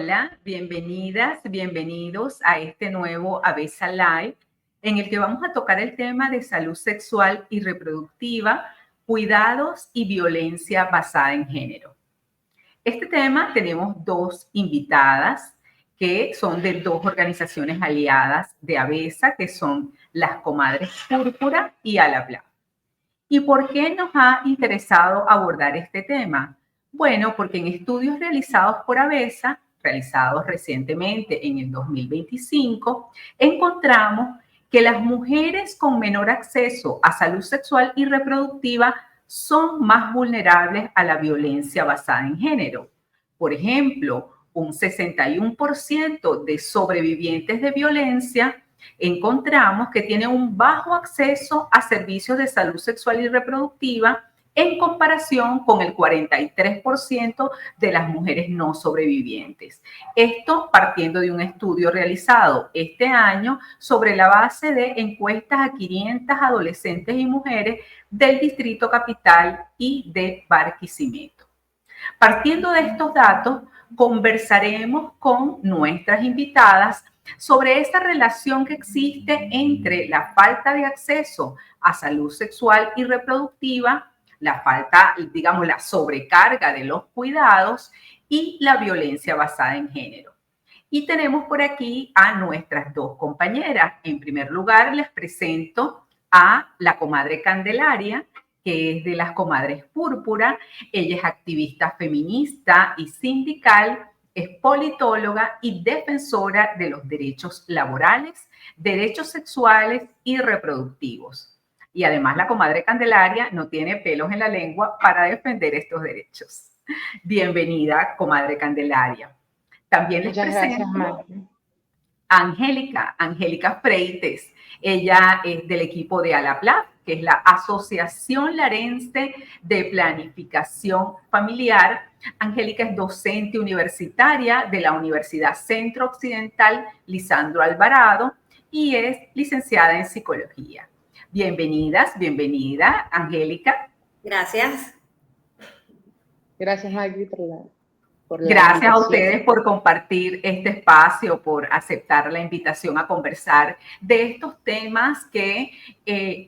Hola, bienvenidas, bienvenidos a este nuevo Avesa Live, en el que vamos a tocar el tema de salud sexual y reproductiva, cuidados y violencia basada en género. Este tema tenemos dos invitadas que son de dos organizaciones aliadas de Avesa, que son las Comadres Púrpura y Alapla. ¿Y por qué nos ha interesado abordar este tema? Bueno, porque en estudios realizados por Avesa, realizados recientemente en el 2025, encontramos que las mujeres con menor acceso a salud sexual y reproductiva son más vulnerables a la violencia basada en género. Por ejemplo, un 61% de sobrevivientes de violencia encontramos que tiene un bajo acceso a servicios de salud sexual y reproductiva en comparación con el 43% de las mujeres no sobrevivientes. Esto partiendo de un estudio realizado este año sobre la base de encuestas a 500 adolescentes y mujeres del Distrito Capital y de Barquisimeto. Partiendo de estos datos, conversaremos con nuestras invitadas sobre esta relación que existe entre la falta de acceso a salud sexual y reproductiva, la falta, digamos, la sobrecarga de los cuidados y la violencia basada en género. Y tenemos por aquí a nuestras dos compañeras. En primer lugar, les presento a la comadre Candelaria, que es de las Comadres Púrpura. Ella es activista feminista y sindical, es politóloga y defensora de los derechos laborales, derechos sexuales y reproductivos. Y además la comadre Candelaria no tiene pelos en la lengua para defender estos derechos. Bienvenida, comadre Candelaria. También les Muchas gracias, presento Maggie. Angélica Freites. Ella es del equipo de ALAPLAF, que es la Asociación Larense de Planificación Familiar. Angélica es docente universitaria de la Universidad Centro Occidental Lisandro Alvarado y es licenciada en psicología. Bienvenidas, bienvenida, Angélica. Gracias. Gracias, Maggie, por la Gracias a invitación. ustedes por compartir este espacio, por aceptar la invitación a conversar de estos temas que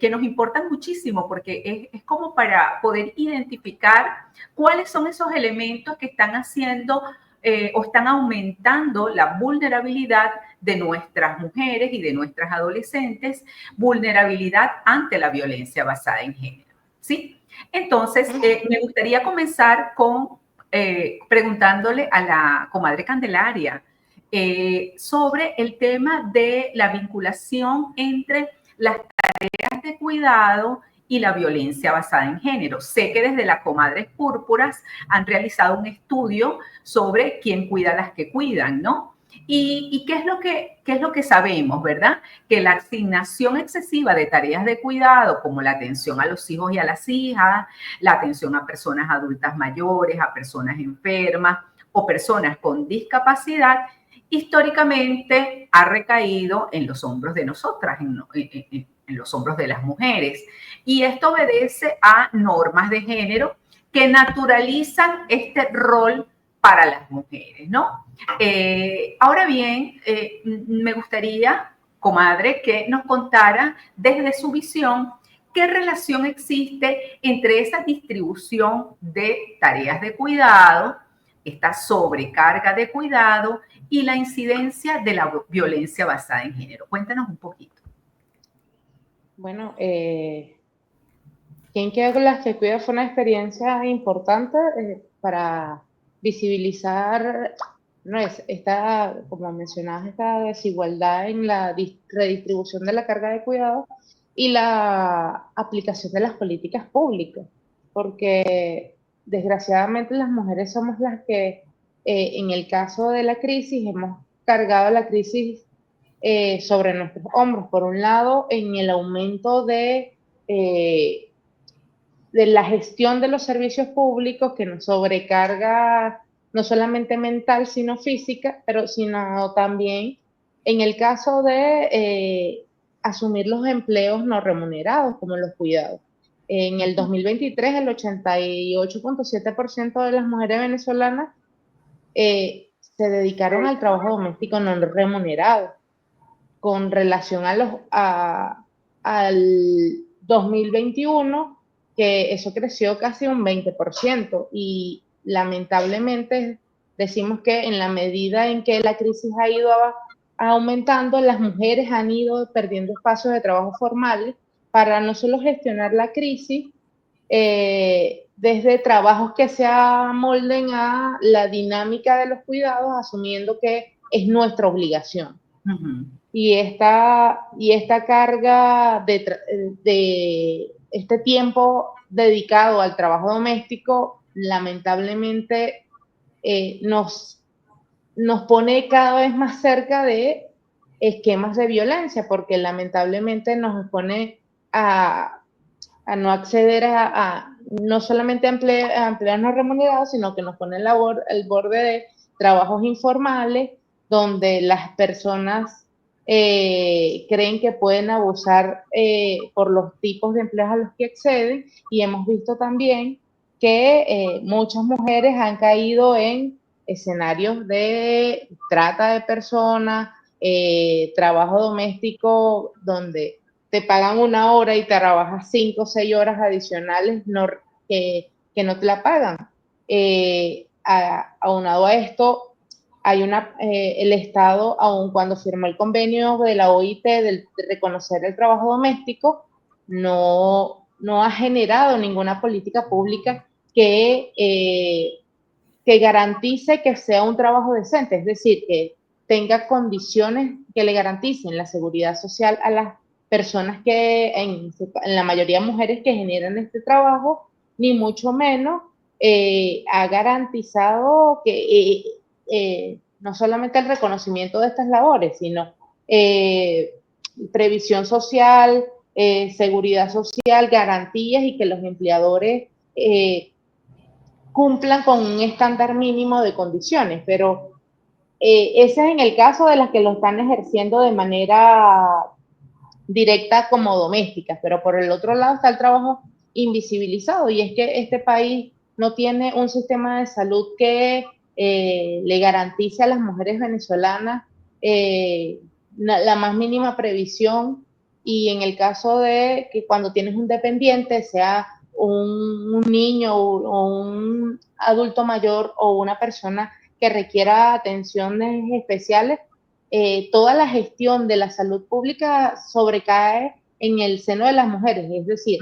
nos importan muchísimo, porque es como para poder identificar cuáles son esos elementos que están haciendo o están aumentando la vulnerabilidad de nuestras mujeres y de nuestras adolescentes, vulnerabilidad ante la violencia basada en género, ¿sí? Entonces, me gustaría comenzar con preguntándole a la comadre Candelaria sobre el tema de la vinculación entre las tareas de cuidado y la violencia basada en género. Sé que desde las Comadres Púrpuras han realizado un estudio sobre quién cuida a las que cuidan, ¿no? ¿Y qué es lo que sabemos, verdad? Que la asignación excesiva de tareas de cuidado, como la atención a los hijos y a las hijas, la atención a personas adultas mayores, a personas enfermas o personas con discapacidad, históricamente ha recaído en los hombros de nosotras, en los hombros de las mujeres. Y esto obedece a normas de género que naturalizan este rol para las mujeres, ¿no? Ahora bien, me gustaría, comadre, que nos contara desde su visión qué relación existe entre esa distribución de tareas de cuidado, esta sobrecarga de cuidado y la incidencia de la violencia basada en género. Cuéntanos un poquito. Bueno, quien queda con las que cuida fue una experiencia importante para visibilizar, no es, esta, como mencionabas, esta desigualdad en la redistribución de la carga de cuidado y la aplicación de las políticas públicas, porque desgraciadamente las mujeres somos las que, en el caso de la crisis, hemos cargado la crisis sobre nuestros hombros. Por un lado, en el aumento de la gestión de los servicios públicos que nos sobrecarga no solamente mental, sino física, pero sino también en el caso de asumir los empleos no remunerados, como los cuidados. En el 2023, el 88.7% de las mujeres venezolanas se dedicaron al trabajo doméstico no remunerado con relación al 2021, que eso creció casi un 20%, y lamentablemente decimos que en la medida en que la crisis ha ido aumentando, las mujeres han ido perdiendo espacios de trabajo formales para no solo gestionar la crisis, desde trabajos que se amolden a la dinámica de los cuidados, asumiendo que es nuestra obligación. Uh-huh. Y esta carga de este tiempo dedicado al trabajo doméstico, lamentablemente, nos pone cada vez más cerca de esquemas de violencia, porque lamentablemente nos expone a no acceder no solamente a empleos no remunerados, sino que nos pone el borde de trabajos informales, donde las personas creen que pueden abusar por los tipos de empleos a los que acceden, y hemos visto también que muchas mujeres han caído en escenarios de trata de personas, trabajo doméstico, donde te pagan una hora y te trabajas 5 o 6 horas adicionales que no te la pagan. Aunado a esto, hay el Estado, aun cuando firmó el convenio de la OIT de reconocer el trabajo doméstico, no ha generado ninguna política pública que garantice que sea un trabajo decente, es decir, que tenga condiciones que le garanticen la seguridad social a las personas que, en la mayoría mujeres que generan este trabajo, ni mucho menos ha garantizado que no solamente el reconocimiento de estas labores, sino previsión social, seguridad social, garantías, y que los empleadores cumplan con un estándar mínimo de condiciones, pero ese es en el caso de las que lo están ejerciendo de manera directa como domésticas, pero por el otro lado está el trabajo invisibilizado, y es que este país no tiene un sistema de salud que le garantice a las mujeres venezolanas la más mínima previsión, y en el caso de que cuando tienes un dependiente, sea un niño o un adulto mayor o una persona que requiera atenciones especiales, toda la gestión de la salud pública sobrecae en el seno de las mujeres. Es decir,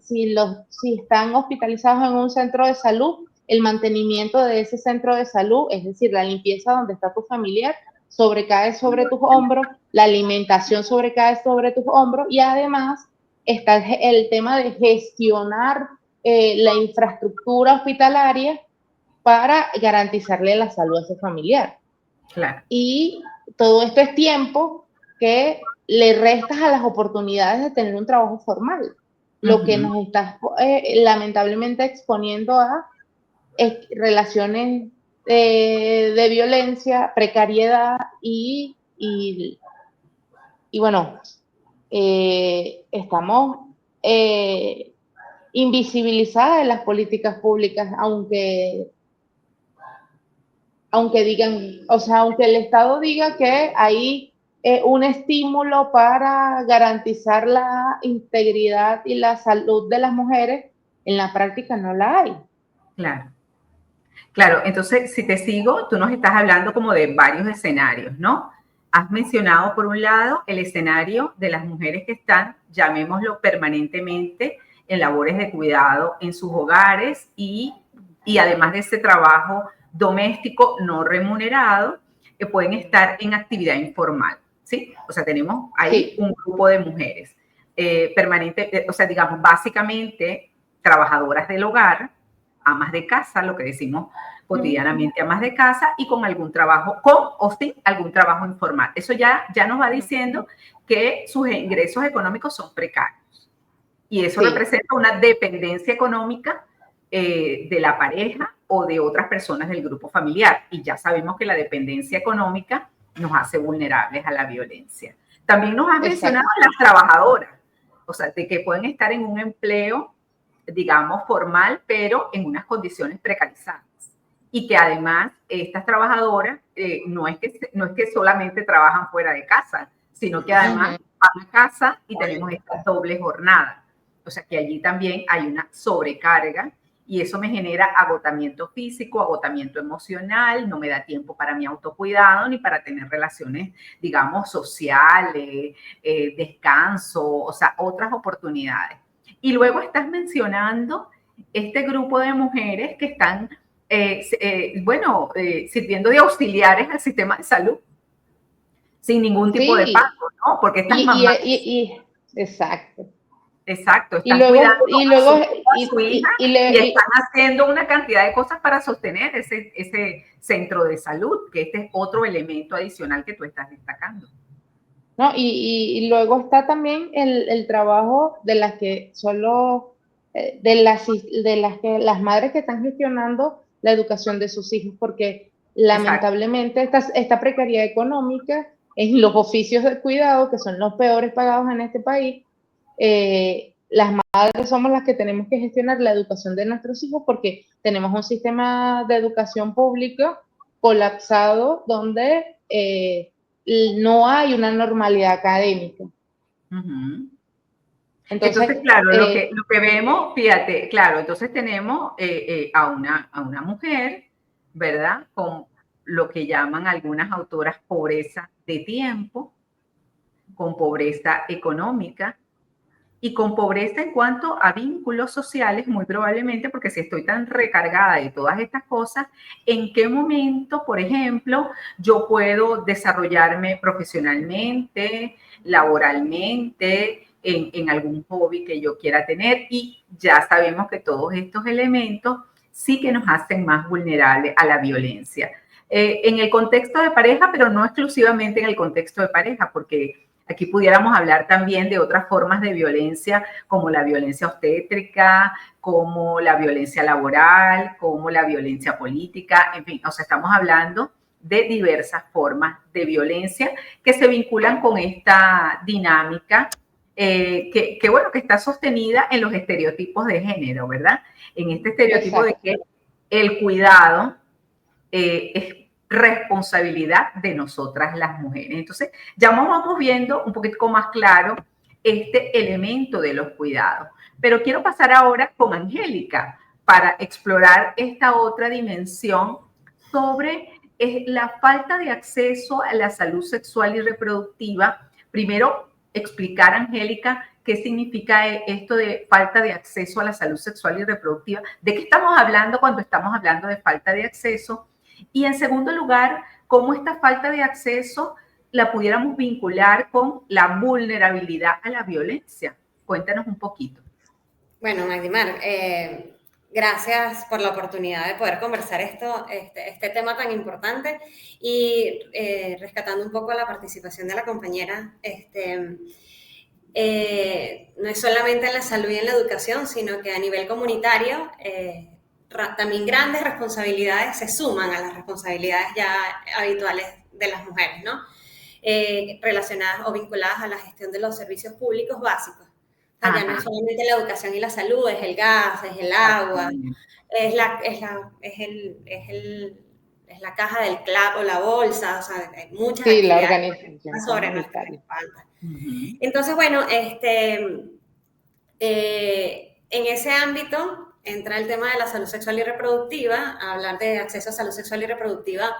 si están hospitalizados en un centro de salud, el mantenimiento de ese centro de salud, es decir, la limpieza donde está tu familiar, sobrecae sobre tus hombros, la alimentación sobrecae sobre tus hombros, y además está el tema de gestionar la infraestructura hospitalaria para garantizarle la salud a ese familiar. Claro. Y todo esto es tiempo que le restas a las oportunidades de tener un trabajo formal, lo que nos está lamentablemente exponiendo a relaciones de violencia, precariedad y bueno, estamos invisibilizadas en las políticas públicas, aunque digan, o sea, aunque el Estado diga que hay un estímulo para garantizar la integridad y la salud de las mujeres, en la práctica no la hay. Claro. Claro, entonces, si te sigo, tú nos estás hablando como de varios escenarios, ¿no? Has mencionado, por un lado, el escenario de las mujeres que están, llamémoslo permanentemente, en labores de cuidado en sus hogares y además de ese trabajo doméstico no remunerado, que pueden estar en actividad informal, ¿sí? O sea, tenemos ahí un grupo de mujeres o sea, digamos, básicamente trabajadoras del hogar, amas de casa, lo que decimos cotidianamente amas de casa, y con algún trabajo, o sin algún trabajo informal. Eso ya nos va diciendo que sus ingresos económicos son precarios. Y eso representa una dependencia económica de la pareja o de otras personas del grupo familiar. Y ya sabemos que la dependencia económica nos hace vulnerables a la violencia. También nos has mencionado a las trabajadoras, o sea, de que pueden estar en un empleo, digamos, formal, pero en unas condiciones precarizadas. y que además estas trabajadoras no es que solamente trabajan fuera de casa, sino que además van a casa y tenemos esta doble jornada. O sea que allí también hay una sobrecarga y eso me genera agotamiento físico, agotamiento emocional, no me da tiempo para mi autocuidado ni para tener relaciones, digamos, sociales, descanso, o sea, otras oportunidades. Y luego estás mencionando este grupo de mujeres que están, sirviendo de auxiliares al sistema de salud sin ningún tipo de Sí, pago, ¿no? Porque estas y, mamás, exacto. exacto, Y están luego, cuidando y a luego, su hija y están haciendo una cantidad de cosas para sostener ese centro de salud, que este es otro elemento adicional que tú estás destacando. ¿no? Y luego está también el trabajo de las que solo, de las que las madres que están gestionando la educación de sus hijos, porque Exacto. lamentablemente esta precariedad económica en los oficios de cuidado, que son los peores pagados en este país, las madres somos las que tenemos que gestionar la educación de nuestros hijos porque tenemos un sistema de educación pública colapsado donde no hay una normalidad académica. Uh-huh. Entonces, Entonces, claro, lo que vemos, fíjate, claro, entonces tenemos a una mujer, ¿verdad? Con lo que llaman algunas autoras pobreza de tiempo, con pobreza económica, y con pobreza en cuanto a vínculos sociales, muy probablemente, porque si estoy tan recargada de todas estas cosas, ¿en qué momento, por ejemplo, yo puedo desarrollarme profesionalmente, laboralmente, en algún hobby que yo quiera tener? Y ya sabemos que todos estos elementos sí que nos hacen más vulnerables a la violencia. En el contexto de pareja, pero no exclusivamente en el contexto de pareja, porque aquí pudiéramos hablar también de otras formas de violencia, como la violencia obstétrica, como la violencia laboral, como la violencia política, en fin, o sea, estamos hablando de diversas formas de violencia que se vinculan con esta dinámica bueno, que está sostenida en los estereotipos de género, ¿verdad? En este estereotipo de exacto, que el cuidado es responsabilidad de nosotras las mujeres. Entonces, ya vamos viendo un poquito más claro este elemento de los cuidados. Pero quiero pasar ahora con Angélica para explorar esta otra dimensión sobre la falta de acceso a la salud sexual y reproductiva. Primero, explicar, Angélica, qué significa esto de falta de acceso a la salud sexual y reproductiva, de qué estamos hablando cuando estamos hablando de falta de acceso, y en segundo lugar, cómo esta falta de acceso la pudiéramos vincular con la vulnerabilidad a la violencia. Cuéntanos un poquito. Bueno, Magdimar, gracias por la oportunidad de poder conversar este tema tan importante y rescatando un poco la participación de la compañera, no es solamente en la salud y en la educación, sino que a nivel comunitario también grandes responsabilidades se suman a las responsabilidades ya habituales de las mujeres, ¿no? Relacionadas o vinculadas a la gestión de los servicios públicos básicos. O sea, ya no es solamente la educación y la salud, es el gas, es el agua, es la caja del clavo, la bolsa, o sea, hay muchas sí, la actividades organización sobre nuestras comunitaria. espaldas. Entonces, bueno, en ese ámbito entra el tema de la salud sexual y reproductiva. Hablar de acceso a salud sexual y reproductiva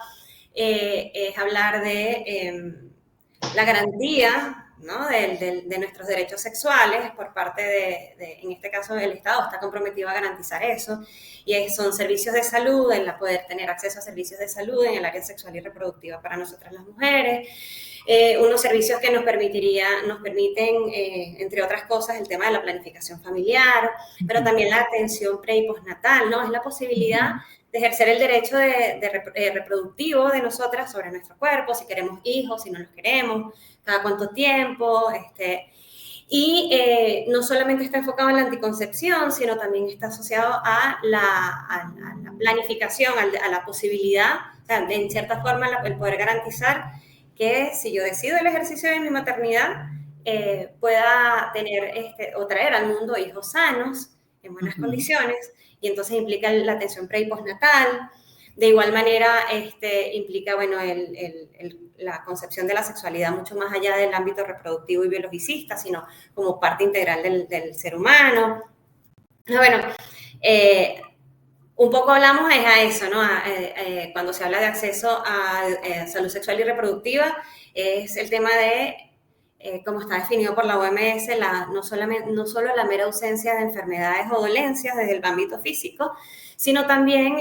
es hablar de la garantía, ¿no? de nuestros derechos sexuales por parte en este caso, el Estado está comprometido a garantizar eso, y son servicios de salud, el poder tener acceso a servicios de salud en el área sexual y reproductiva para nosotras las mujeres, unos servicios que nos permiten, entre otras cosas, el tema de la planificación familiar, pero también la atención pre y postnatal, ¿no? Es la posibilidad de ejercer el derecho reproductivo de nosotras sobre nuestro cuerpo, si queremos hijos, si no los queremos, cada cuánto tiempo, y no solamente está enfocado en la anticoncepción, sino también está asociado a la planificación, a la posibilidad, o sea, en cierta forma, el poder garantizar que si yo decido el ejercicio de mi maternidad, pueda tener o traer al mundo hijos sanos, en buenas condiciones, y entonces implica la atención pre y postnatal, De igual manera, implica, bueno, la concepción de la sexualidad mucho más allá del ámbito reproductivo y biologicista, sino como parte integral del ser humano. Bueno, un poco hablamos es a eso, ¿no? Cuando se habla de acceso a salud sexual y reproductiva, es el tema de, como está definido por la OMS, no solo la mera ausencia de enfermedades o dolencias desde el ámbito físico, sino también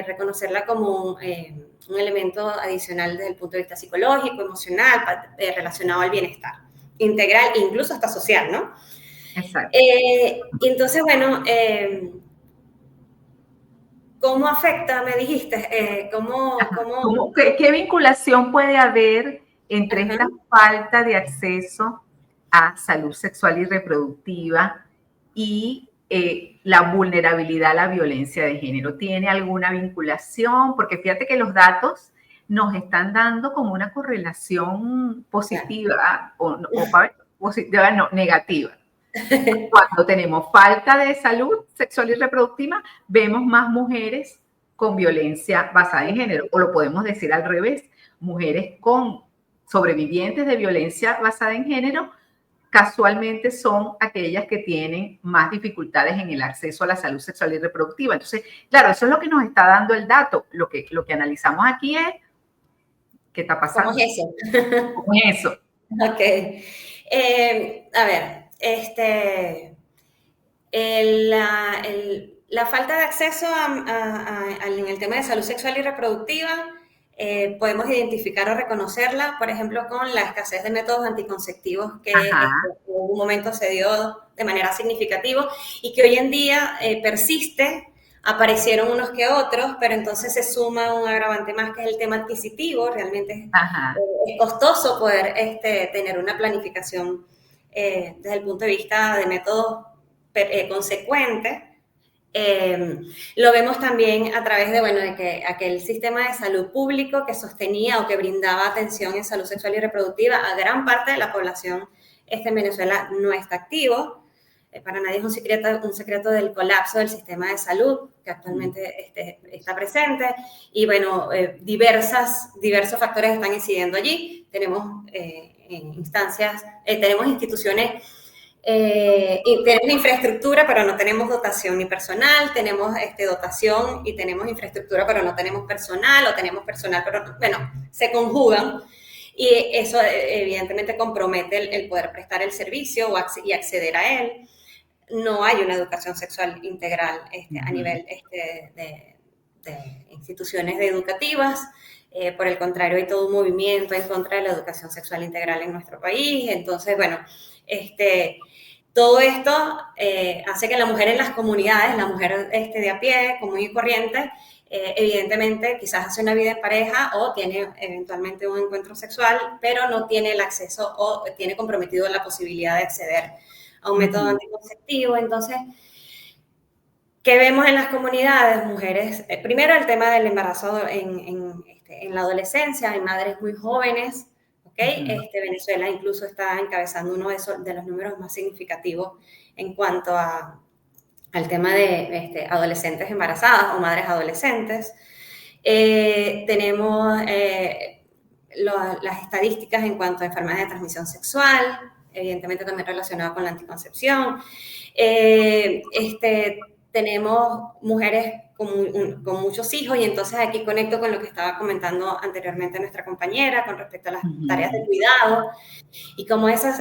reconocerla como un elemento adicional desde el punto de vista psicológico, emocional, relacionado al bienestar integral e incluso hasta social, ¿no? Exacto. Entonces, bueno, ¿cómo afecta, me dijiste? ¿Qué vinculación puede haber entre esta falta de acceso a salud sexual y reproductiva y la vulnerabilidad a la violencia de género? ¿Tiene alguna vinculación? Porque fíjate que los datos nos están dando como una correlación positiva positiva, no, negativa. Cuando tenemos falta de salud sexual y reproductiva, vemos más mujeres con violencia basada en género, o lo podemos decir al revés, mujeres con sobrevivientes de violencia basada en género, casualmente son aquellas que tienen más dificultades en el acceso a la salud sexual y reproductiva. Entonces, claro, eso es lo que nos está dando el dato. Lo que analizamos aquí es qué está pasando. ¿Cómo es eso? ¿Cómo es eso? Ok. A ver, la falta de acceso en el tema de salud sexual y reproductiva, podemos identificar o reconocerla, por ejemplo, con la escasez de métodos anticonceptivos que en un momento se dio de manera significativa y que hoy en día persiste. Aparecieron unos que otros, pero entonces se suma un agravante más, que es el tema adquisitivo. Realmente es costoso poder tener una planificación desde el punto de vista de métodos consecuentes. Lo vemos también a través de que aquel sistema de salud público que sostenía o que brindaba atención en salud sexual y reproductiva a gran parte de la población en Venezuela no está activo. Para nadie es un secreto del colapso del sistema de salud que actualmente está presente, y bueno, diversos factores están incidiendo allí. Tenemos tenemos instituciones, y tenemos infraestructura, pero no tenemos dotación ni personal. Tenemos dotación y tenemos infraestructura, pero no tenemos personal, o tenemos personal, pero se conjugan. Y eso evidentemente compromete el poder prestar el servicio y acceder a él. No hay una educación sexual integral a nivel de instituciones educativas. Por el contrario, hay todo un movimiento en contra de la educación sexual integral en nuestro país. Entonces, bueno, todo esto hace que la mujer en las comunidades, la mujer de a pie, común y corriente, evidentemente quizás hace una vida en pareja o tiene eventualmente un encuentro sexual, pero no tiene el acceso o tiene comprometido la posibilidad de acceder a un método anticonceptivo. Entonces, ¿qué vemos en las comunidades? Mujeres, primero el tema del embarazo en la adolescencia, hay madres muy jóvenes, ¿ok? Venezuela incluso está encabezando uno de los números más significativos en cuanto al tema de adolescentes embarazadas o madres adolescentes. Tenemos las estadísticas en cuanto a enfermedades de transmisión sexual, evidentemente también relacionado con la anticoncepción. Tenemos mujeres con muchos hijos, y entonces aquí conecto con lo que estaba comentando anteriormente nuestra compañera con respecto a las tareas de cuidado, y como esas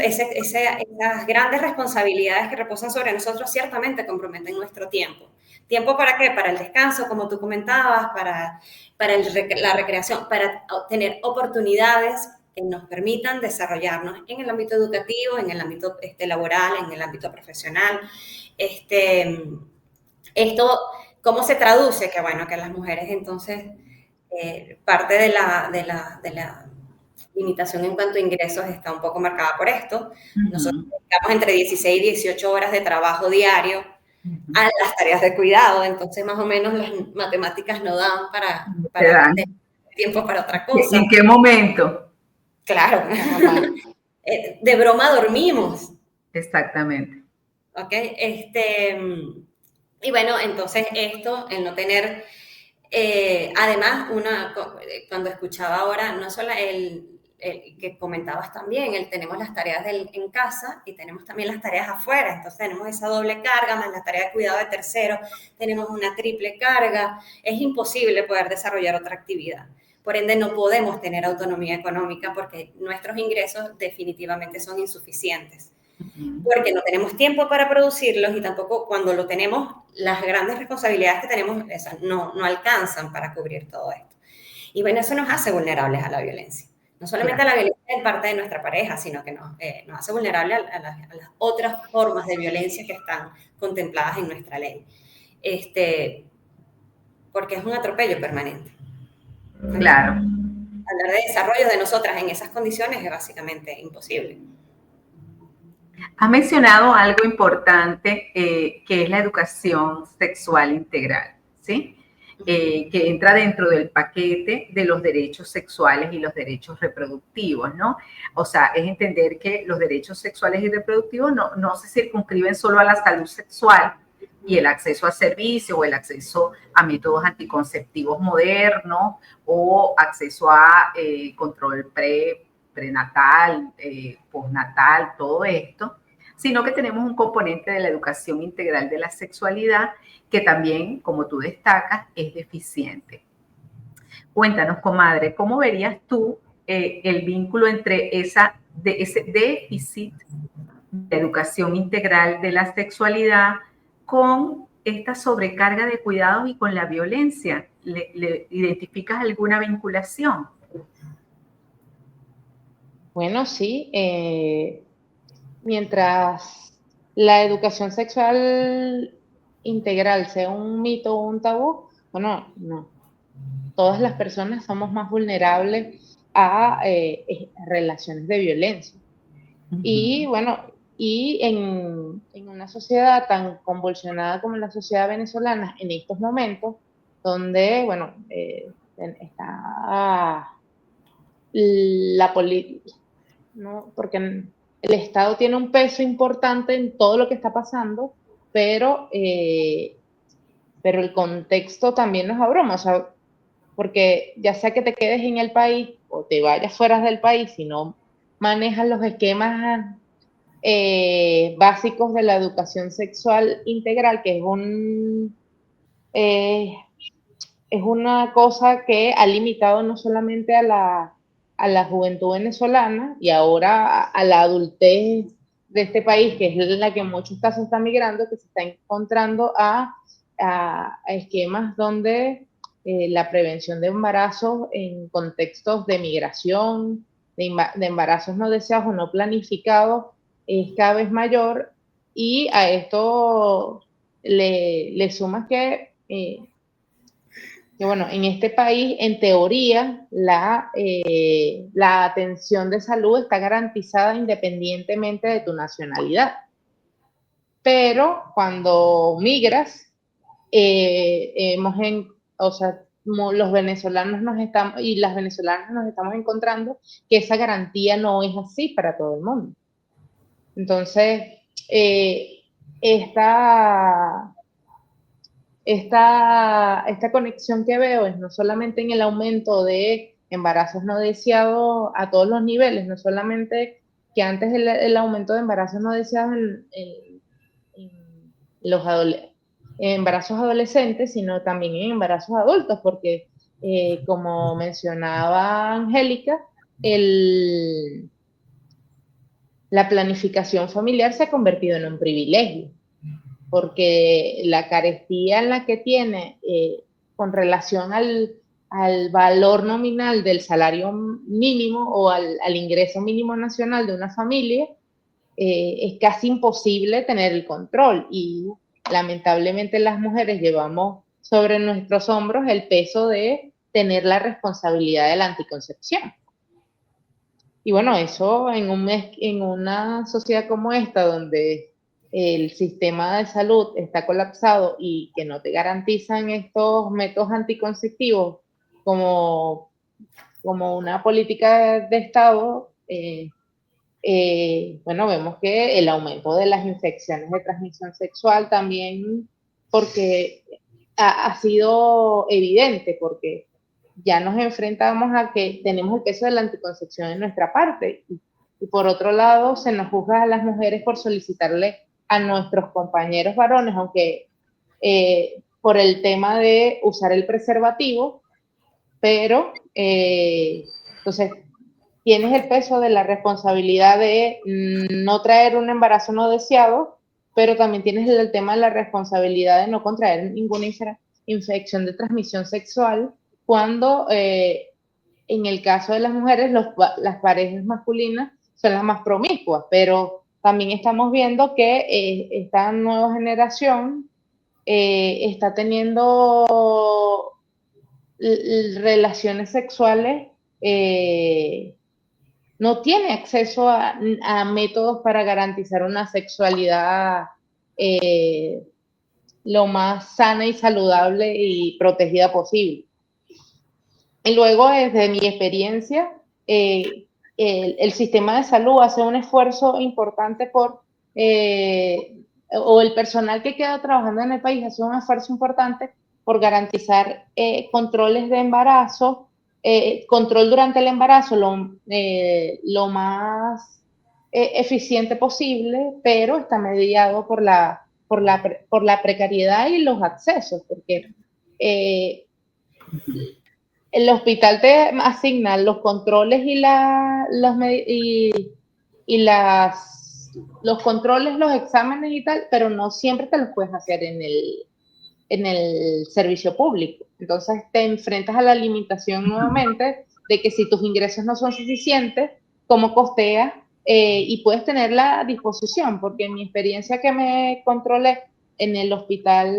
grandes responsabilidades que reposan sobre nosotros ciertamente comprometen nuestro tiempo. ¿Tiempo para qué? Para el descanso, como tú comentabas, para la recreación, para tener oportunidades que nos permitan desarrollarnos en el ámbito educativo, en el ámbito laboral, en el ámbito profesional. Esto, ¿cómo se traduce? Que bueno, que las mujeres entonces, parte de la limitación en cuanto a ingresos está un poco marcada por esto. Nosotros dedicamos entre 16 y 18 horas de trabajo diario a las tareas de cuidado, entonces más o menos las matemáticas no dan para tener tiempo para otra cosa. ¿En qué momento? Claro, de broma dormimos. Exactamente. ¿Ok? Y bueno, entonces esto, el no tener Además, cuando escuchaba ahora, no solo el que comentabas también, tenemos las tareas en casa y tenemos también las tareas afuera, entonces tenemos esa doble carga, más la tarea de cuidado de terceros, tenemos una triple carga, es imposible poder desarrollar otra actividad. Por ende, no podemos tener autonomía económica porque nuestros ingresos definitivamente son insuficientes. Porque no tenemos tiempo para producirlos y tampoco cuando lo tenemos, las grandes responsabilidades que tenemos no alcanzan para cubrir todo esto. Y bueno, eso nos hace vulnerables a la violencia. No solamente a la violencia en parte de nuestra pareja, sino que nos hace vulnerables a las otras formas de violencia que están contempladas en nuestra ley. Porque es un atropello permanente. Claro. Hablar de desarrollo de nosotras en esas condiciones es básicamente imposible. Has mencionado algo importante que es la educación sexual integral, ¿sí? Que entra dentro del paquete de los derechos sexuales y los derechos reproductivos, ¿no? O sea, es entender que los derechos sexuales y reproductivos no se circunscriben solo a la salud sexual y el acceso a servicios o el acceso a métodos anticonceptivos modernos o acceso a control prenatal, postnatal, todo esto, sino que tenemos un componente de la educación integral de la sexualidad que también, como tú destacas, es deficiente. Cuéntanos, comadre, ¿cómo verías tú el vínculo entre ese déficit de educación integral de la sexualidad con esta sobrecarga de cuidados y con la violencia? ¿Le identificas alguna vinculación? Bueno, sí. Mientras la educación sexual integral sea un mito o un tabú, bueno, no. Todas las personas somos más vulnerables a relaciones de violencia. Y bueno, y en una sociedad tan convulsionada como la sociedad venezolana en estos momentos, donde, bueno, está la política, ¿no? Porque el Estado tiene un peso importante en todo lo que está pasando, pero el contexto también nos abruma, o sea, porque ya sea que te quedes en el país o te vayas fuera del país, si no manejas los esquemas básicos de la educación sexual integral, que es una cosa que ha limitado no solamente a la juventud venezolana y ahora a la adultez de este país, que es la que en muchos casos está migrando, que se está encontrando a esquemas donde la prevención de embarazos en contextos de migración, de embarazos no deseados o no planificados, es cada vez mayor, y a esto le sumas que bueno, en este país, en teoría, la atención de salud está garantizada independientemente de tu nacionalidad. Pero cuando migras, o sea, los venezolanos y las venezolanas nos estamos encontrando que esa garantía no es así para todo el mundo. Entonces, esta conexión que veo es no solamente en el aumento de embarazos no deseados a todos los niveles, no solamente que antes el aumento de embarazos no deseados en los embarazos adolescentes, sino también en embarazos adultos, porque como mencionaba Angélica, la planificación familiar se ha convertido en un privilegio, porque la carestía en la que tiene con relación al valor nominal del salario mínimo o al ingreso mínimo nacional de una familia, es casi imposible tener el control, y lamentablemente las mujeres llevamos sobre nuestros hombros el peso de tener la responsabilidad de la anticoncepción. Y bueno, eso en una sociedad como esta, donde el sistema de salud está colapsado y que no te garantizan estos métodos anticonceptivos como una política de Estado, bueno, vemos que el aumento de las infecciones de transmisión sexual también, porque ha sido evidente, porque ya nos enfrentamos a que tenemos el peso de la anticoncepción en nuestra parte, y por otro lado se nos juzga a las mujeres por solicitarle a nuestros compañeros varones, aunque por el tema de usar el preservativo, pero entonces tienes el peso de la responsabilidad de no traer un embarazo no deseado, pero también tienes el tema de la responsabilidad de no contraer ninguna infección de transmisión sexual cuando en el caso de las mujeres las parejas masculinas son las más promiscuas, pero también estamos viendo que esta nueva generación está teniendo relaciones sexuales, no tiene acceso a métodos para garantizar una sexualidad lo más sana y saludable y protegida posible. Y luego, desde mi experiencia, el sistema de salud hace un esfuerzo importante o el personal que queda trabajando en el país hace un esfuerzo importante por garantizar controles de embarazo, control durante el embarazo lo más eficiente posible, pero está mediado por la precariedad y los accesos, porque el hospital te asigna los controles los controles, los exámenes y tal, pero no siempre te los puedes hacer en el servicio público. Entonces te enfrentas a la limitación nuevamente de que si tus ingresos no son suficientes, ¿cómo costeas? Y puedes tener la disposición, porque en mi experiencia que me controlé en el hospital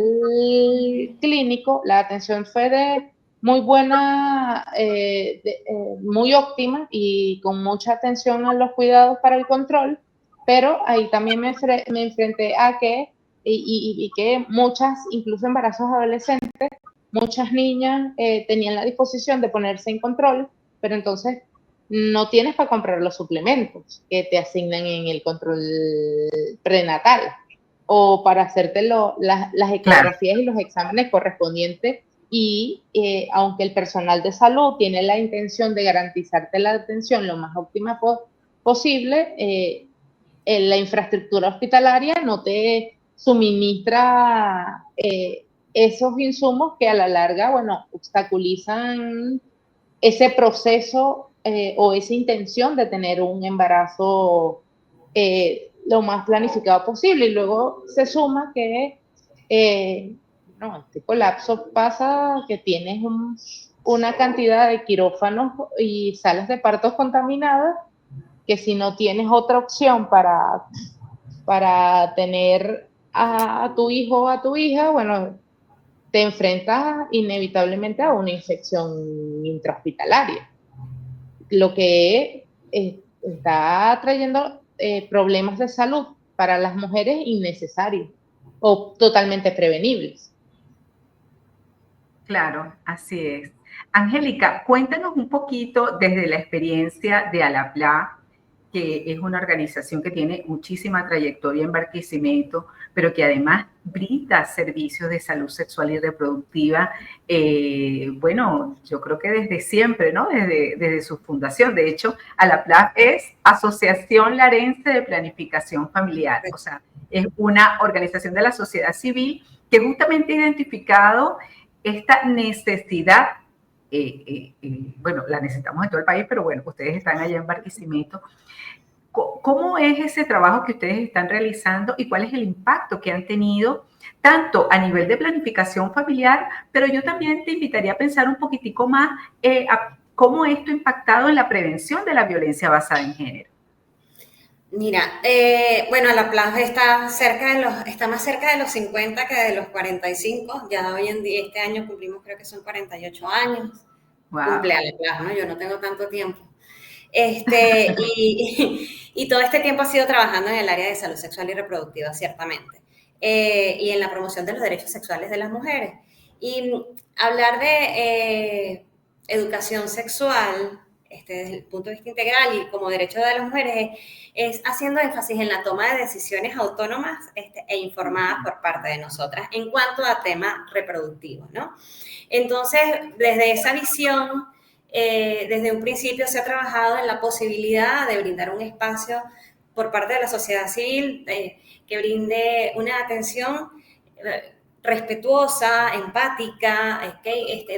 clínico, la atención fue de muy buena, muy óptima y con mucha atención a los cuidados para el control, pero ahí también me enfrenté a que y que muchas, incluso embarazos adolescentes, muchas niñas tenían la disposición de ponerse en control, pero entonces no tienes para comprar los suplementos que te asignan en el control prenatal o para hacerte las ecografías y los exámenes correspondientes. Y aunque el personal de salud tiene la intención de garantizarte la atención lo más óptima posible, la infraestructura hospitalaria no te suministra esos insumos que a la larga, bueno, obstaculizan ese proceso o esa intención de tener un embarazo lo más planificado posible. Y luego se suma que no, este colapso pasa que tienes una cantidad de quirófanos y salas de partos contaminadas, que si no tienes otra opción para tener a tu hijo o a tu hija, bueno, te enfrentas inevitablemente a una infección intrahospitalaria, lo que está trayendo problemas de salud para las mujeres innecesarios o totalmente prevenibles. Claro, así es. Angélica, cuéntanos un poquito desde la experiencia de Alapla, que es una organización que tiene muchísima trayectoria en Barquisimeto, pero que además brinda servicios de salud sexual y reproductiva, bueno, yo creo que desde siempre, ¿no? Desde su fundación. De hecho, Alapla es Asociación Larense de Planificación Familiar, o sea, es una organización de la sociedad civil que justamente ha identificado esta necesidad, bueno, la necesitamos en todo el país, pero bueno, ustedes están allá en Barquisimeto. ¿Cómo es ese trabajo que ustedes están realizando y cuál es el impacto que han tenido, tanto a nivel de planificación familiar, pero yo también te invitaría a pensar un poquitico más a cómo esto ha impactado en la prevención de la violencia basada en género? Mira, bueno, Alapla está más cerca de los 50 que de los 45. Ya hoy en día, este año cumplimos, creo que son 48 años. Wow. Cumple Alapla, ¿no? Yo no tengo tanto tiempo. Y todo este tiempo ha sido trabajando en el área de salud sexual y reproductiva, ciertamente, y en la promoción de los derechos sexuales de las mujeres. Y hablar de educación sexual desde el punto de vista integral y como derecho de las mujeres, es haciendo énfasis en la toma de decisiones autónomas e informadas por parte de nosotras en cuanto a temas reproductivos, ¿no? Entonces, desde esa visión, desde un principio se ha trabajado en la posibilidad de brindar un espacio por parte de la sociedad civil que brinde una atención respetuosa, empática,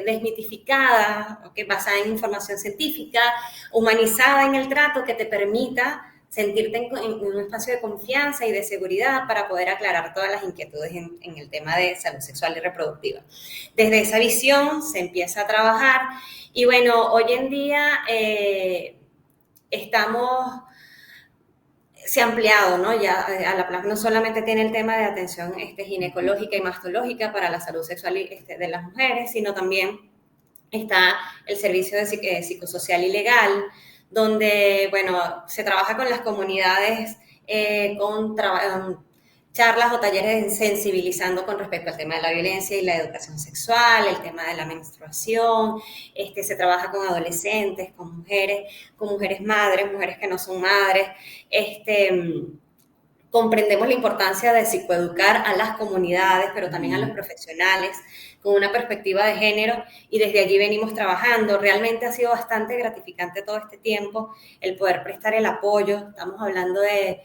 desmitificada, basada en información científica, humanizada en el trato, que te permita sentirte en un espacio de confianza y de seguridad para poder aclarar todas las inquietudes en el tema de salud sexual y reproductiva. Desde esa visión se empieza a trabajar y bueno, hoy en día se ha ampliado, ¿no? Ya a la PLAF no solamente tiene el tema de atención ginecológica y mastológica para la salud sexual de las mujeres, sino también está el servicio de psicosocial y legal, donde, bueno, se trabaja con las comunidades, con charlas o talleres sensibilizando con respecto al tema de la violencia y la educación sexual, el tema de la menstruación, se trabaja con adolescentes, con mujeres madres, mujeres que no son madres, comprendemos la importancia de psicoeducar a las comunidades, pero también a los profesionales, con una perspectiva de género, y desde allí venimos trabajando. Realmente ha sido bastante gratificante todo este tiempo el poder prestar el apoyo. Estamos hablando de,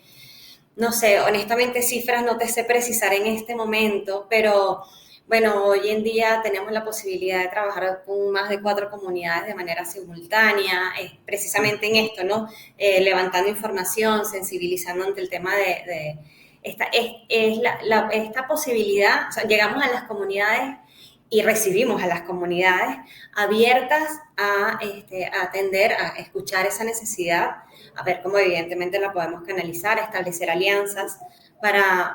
no sé, honestamente cifras no te sé precisar en este momento, pero bueno, hoy en día tenemos la posibilidad de trabajar con más de 4 comunidades de manera simultánea, precisamente en esto, ¿no? Levantando información, sensibilizando ante el tema de esta posibilidad. O sea, llegamos a las comunidades y recibimos a las comunidades abiertas a atender, a escuchar esa necesidad, a ver cómo evidentemente la podemos canalizar, establecer alianzas para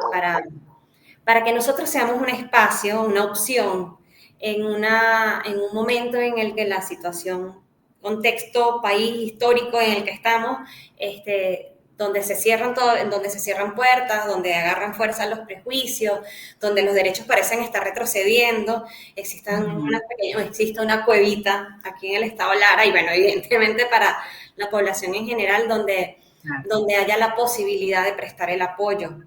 que nosotros seamos un espacio, una opción en un momento en el que la situación, contexto, país histórico en el que estamos, donde se cierran puertas, donde agarran fuerza los prejuicios, donde los derechos parecen estar retrocediendo, existe una cuevita aquí en el estado Lara, y bueno, evidentemente para la población en general, donde haya la posibilidad de prestar el apoyo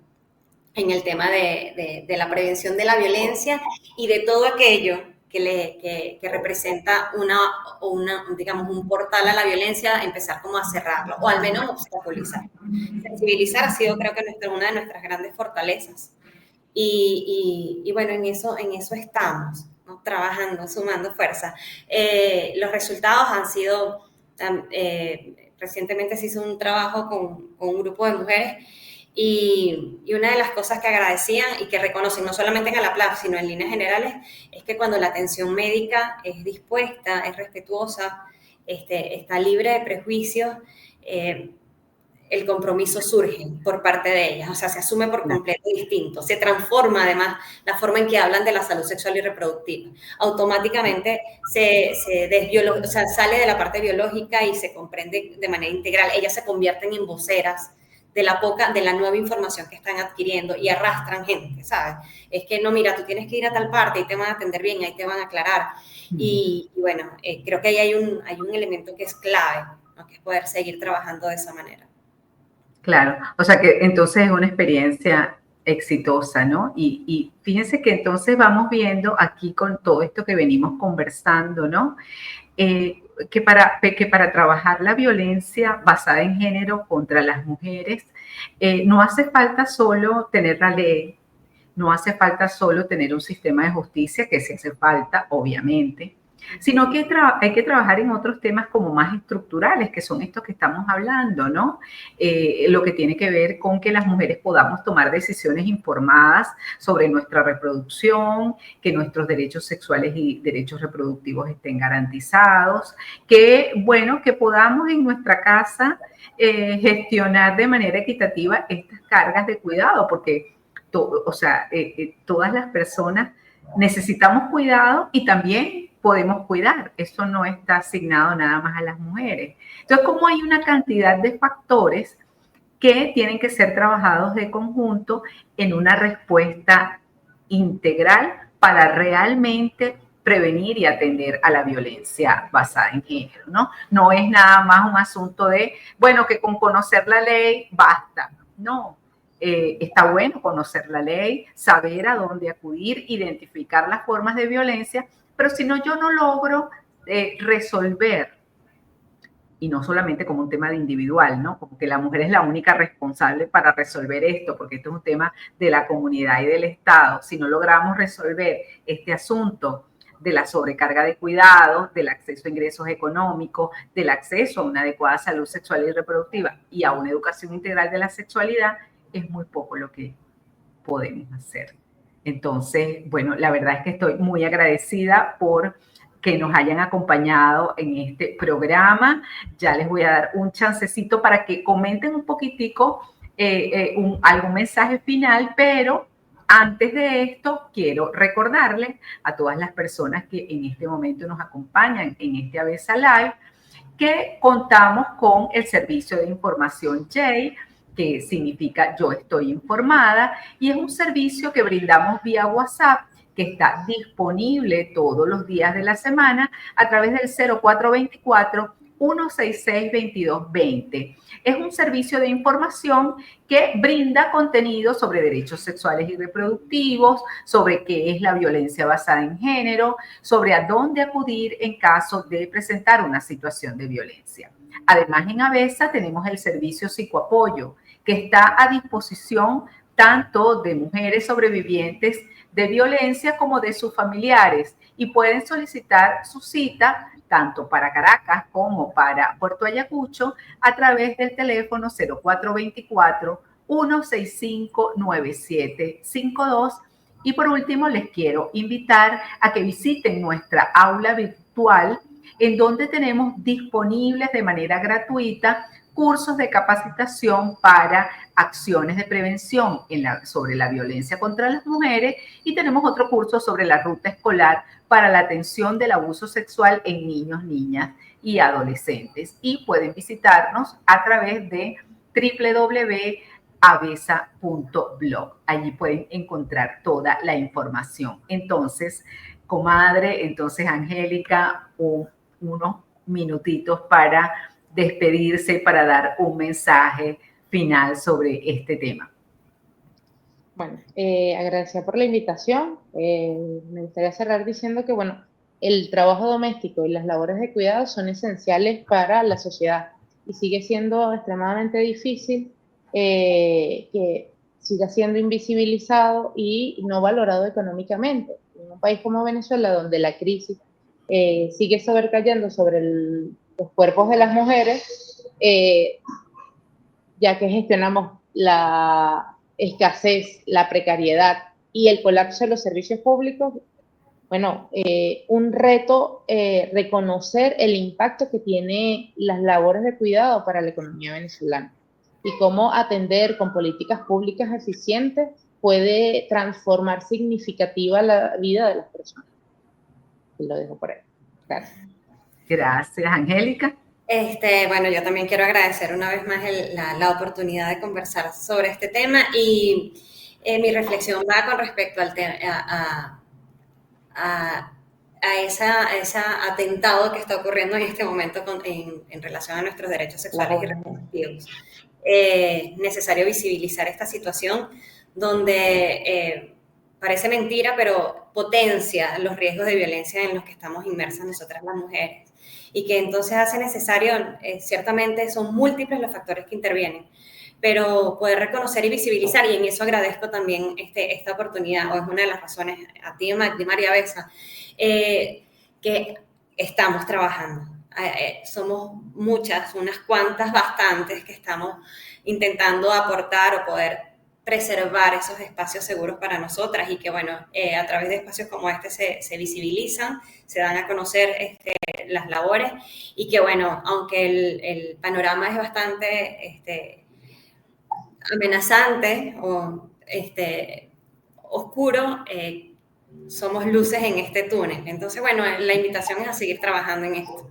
en el tema de la prevención de la violencia y de todo aquello que representa digamos, un portal a la violencia, empezar como a cerrarlo, o al menos obstaculizar. Sensibilizar ha sido, creo que, una de nuestras grandes fortalezas. Y bueno, en eso estamos, ¿no? Trabajando, sumando fuerza. Los resultados han sido, recientemente se hizo un trabajo con un grupo de mujeres. Y una de las cosas que agradecían y que reconocen, no solamente en la PLAF, sino en líneas generales, es que cuando la atención médica es dispuesta, es respetuosa, está libre de prejuicios, el compromiso surge por parte de ellas, o sea, se asume por completo distinto, se transforma además la forma en que hablan de la salud sexual y reproductiva. Automáticamente sale de la parte biológica y se comprende de manera integral. Ellas se convierten en voceras de la nueva información que están adquiriendo y arrastran gente, ¿sabes? Es que no, mira, tú tienes que ir a tal parte y te van a atender bien, ahí te van a aclarar. Y bueno, creo que ahí hay un elemento que es clave, ¿no? Que es poder seguir trabajando de esa manera. Claro, o sea que entonces es una experiencia exitosa, ¿no? Y fíjense que entonces vamos viendo aquí con todo esto que venimos conversando, ¿no? Que para trabajar la violencia basada en género contra las mujeres, no hace falta solo tener la ley, no hace falta solo tener un sistema de justicia, que sí hace falta, obviamente, sino que hay que trabajar en otros temas como más estructurales, que son estos que estamos hablando, ¿no? Lo que tiene que ver con que las mujeres podamos tomar decisiones informadas sobre nuestra reproducción, que nuestros derechos sexuales y derechos reproductivos estén garantizados, que, bueno, que podamos en nuestra casa gestionar de manera equitativa estas cargas de cuidado, porque todas las personas necesitamos cuidado y también podemos cuidar. Eso no está asignado nada más a las mujeres. Entonces, como hay una cantidad de factores que tienen que ser trabajados de conjunto en una respuesta integral para realmente prevenir y atender a la violencia basada en género, ¿no? No es nada más un asunto de, bueno, que con conocer la ley basta. No, está bueno conocer la ley, saber a dónde acudir, identificar las formas de violencia, pero si no, yo no logro resolver, y no solamente como un tema de individual, ¿no? Como que la mujer es la única responsable para resolver esto, porque esto es un tema de la comunidad y del Estado. Si no logramos resolver este asunto de la sobrecarga de cuidados, del acceso a ingresos económicos, del acceso a una adecuada salud sexual y reproductiva y a una educación integral de la sexualidad, es muy poco lo que podemos hacer. Entonces, bueno, la verdad es que estoy muy agradecida por que nos hayan acompañado en este programa. Ya les voy a dar un chancecito para que comenten un poquitico algún mensaje final, pero antes de esto quiero recordarles a todas las personas que en este momento nos acompañan en este Avesa Live que contamos con el servicio de información Jay, que significa yo estoy informada, y es un servicio que brindamos vía WhatsApp que está disponible todos los días de la semana a través del 0424-166-2220. Es un servicio de información que brinda contenido sobre derechos sexuales y reproductivos, sobre qué es la violencia basada en género, sobre a dónde acudir en caso de presentar una situación de violencia. Además, en Avesa tenemos el servicio psicoapoyo, que está a disposición tanto de mujeres sobrevivientes de violencia como de sus familiares, y pueden solicitar su cita tanto para Caracas como para Puerto Ayacucho a través del teléfono 0424-165-9752. Y por último, les quiero invitar a que visiten nuestra aula virtual, en donde tenemos disponibles de manera gratuita cursos de capacitación para acciones de prevención sobre la violencia contra las mujeres, y tenemos otro curso sobre la ruta escolar para la atención del abuso sexual en niños, niñas y adolescentes. Y pueden visitarnos a través de www.avesa.blog. Allí pueden encontrar toda la información. Entonces, comadre, Angélica, unos minutitos para despedirse, para dar un mensaje final sobre este tema. Bueno, agradecida por la invitación. Me gustaría cerrar diciendo que, bueno, el trabajo doméstico y las labores de cuidado son esenciales para la sociedad y sigue siendo extremadamente difícil que siga siendo invisibilizado y no valorado económicamente. En un país como Venezuela, donde la crisis sigue sobrecayendo sobre los cuerpos de las mujeres, ya que gestionamos la escasez, la precariedad y el colapso de los servicios públicos, bueno, un reto reconocer el impacto que tiene las labores de cuidado para la economía venezolana y cómo atender con políticas públicas eficientes puede transformar significativa la vida de las personas. Y lo dejo por ahí. Gracias. Gracias, Angélica. Bueno, yo también quiero agradecer una vez más la oportunidad de conversar sobre este tema, y mi reflexión va con respecto al a ese atentado que está ocurriendo en este momento en relación a nuestros derechos sexuales y reproductivos. Necesario visibilizar esta situación donde parece mentira, pero potencia los riesgos de violencia en los que estamos inmersas nosotras las mujeres, y que entonces hace necesario, ciertamente son múltiples los factores que intervienen, pero poder reconocer y visibilizar, y en eso agradezco también esta oportunidad, o es una de las razones a ti, María Avesa, que estamos trabajando. Somos muchas, unas cuantas, bastantes, que estamos intentando aportar o poder preservar esos espacios seguros para nosotras, y que, bueno, a través de espacios como este se visibilizan, se dan a conocer las labores, y que, bueno, aunque el panorama es bastante amenazante o oscuro, somos luces en este túnel. Entonces, bueno, la invitación es a seguir trabajando en esto.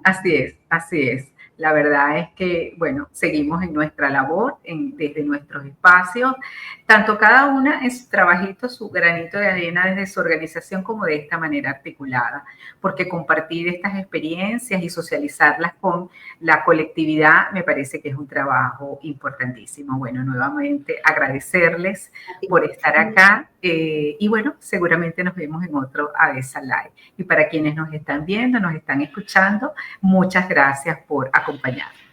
Así es, así es. La verdad es que, bueno, seguimos en nuestra labor, desde nuestros espacios, tanto cada una en su trabajito, su granito de arena desde su organización como de esta manera articulada, porque compartir estas experiencias y socializarlas con la colectividad me parece que es un trabajo importantísimo. Bueno, nuevamente agradecerles por estar acá y bueno, seguramente nos vemos en otro ABESA Live. Y para quienes nos están viendo, nos están escuchando, muchas gracias por acompañarnos.